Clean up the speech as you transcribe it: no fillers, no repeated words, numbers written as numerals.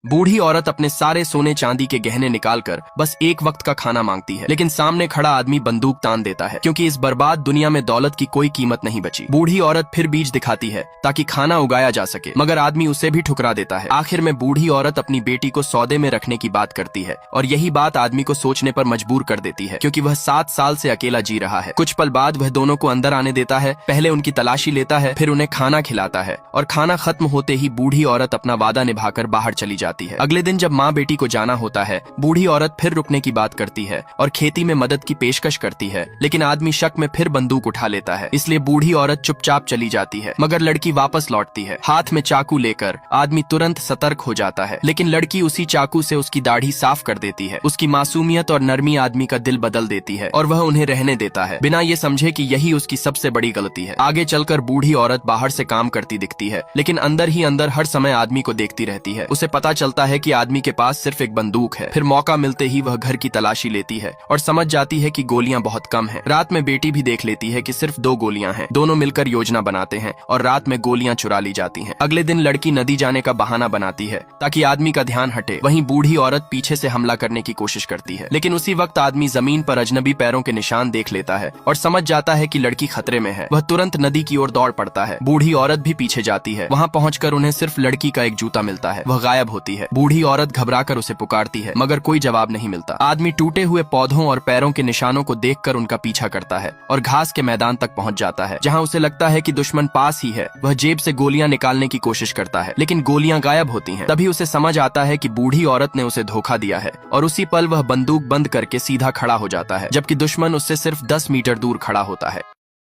बूढ़ी औरत अपने सारे सोने चांदी के गहने निकालकर बस एक वक्त का खाना मांगती है, लेकिन सामने खड़ा आदमी बंदूक तान देता है क्योंकि इस बर्बाद दुनिया में दौलत की कोई कीमत नहीं बची। बूढ़ी औरत फिर बीज दिखाती है ताकि खाना उगाया जा सके, मगर आदमी उसे भी ठुकरा देता है। आखिर में बूढ़ी औरत अपनी बेटी को सौदे में रखने की बात करती है और यही बात आदमी को सोचने पर मजबूर कर देती है, क्योंकि वह 7 साल से अकेला जी रहा है। कुछ पल बाद वह दोनों को अंदर आने देता है, पहले उनकी तलाशी लेता है, फिर उन्हें खाना खिलाता है और खाना खत्म होते ही बूढ़ी औरत अपना वादा निभाकर बाहर चली जाती है। अगले दिन जब माँ बेटी को जाना होता है, बूढ़ी औरत फिर रुकने की बात करती है और खेती में मदद की पेशकश करती है, लेकिन आदमी शक में फिर बंदूक उठा लेता है, इसलिए बूढ़ी औरत चुपचाप चली जाती है। मगर लड़की वापस लौटती है, हाथ में चाकू लेकर। आदमी तुरंत सतर्क हो जाता है, लेकिन लड़की उसी चाकू से उसकी दाढ़ी साफ कर देती है। उसकी मासूमियत और नरमी आदमी का दिल बदल देती है और वह उन्हें रहने देता है, बिना ये समझे कि यही उसकी सबसे बड़ी गलती है। आगे चलकर बूढ़ी औरत बाहर से काम करती दिखती है, लेकिन अंदर ही अंदर हर समय आदमी को देखती रहती है। उसे पता चलता है कि आदमी के पास सिर्फ एक बंदूक है। फिर मौका मिलते ही वह घर की तलाशी लेती है और समझ जाती है कि गोलियां बहुत कम हैं। रात में बेटी भी देख लेती है कि सिर्फ 2 गोलियां हैं। दोनों मिलकर योजना बनाते हैं और रात में गोलियां चुरा ली जाती हैं। अगले दिन लड़की नदी जाने का बहाना बनाती है ताकि आदमी का ध्यान हटे। वहीं बूढ़ी औरत पीछे से हमला करने की कोशिश करती है, लेकिन उसी वक्त आदमी जमीन पर अजनबी पैरों के निशान देख लेता है और समझ जाता है कि लड़की खतरे में है। वह तुरंत नदी की ओर दौड़ पड़ता है। बूढ़ी औरत भी पीछे जाती है। वहाँ पहुंचकर उन्हें सिर्फ लड़की का एक जूता मिलता है। वह गायब होती है। बूढ़ी औरत घबराकर उसे पुकारती है, मगर कोई जवाब नहीं मिलता। आदमी टूटे हुए पौधों और पैरों के निशानों को देखकर उनका पीछा करता है और घास के मैदान तक पहुंच जाता है, जहां उसे लगता है कि दुश्मन पास ही है। वह जेब से गोलियां निकालने की कोशिश करता है, लेकिन गोलियां गायब होती हैं। तभी उसे समझ आता है कि बूढ़ी औरत ने उसे धोखा दिया है और उसी पल वह बंदूक बंद करके सीधा खड़ा हो जाता है, जबकि दुश्मन उससे सिर्फ 10 मीटर दूर खड़ा होता है।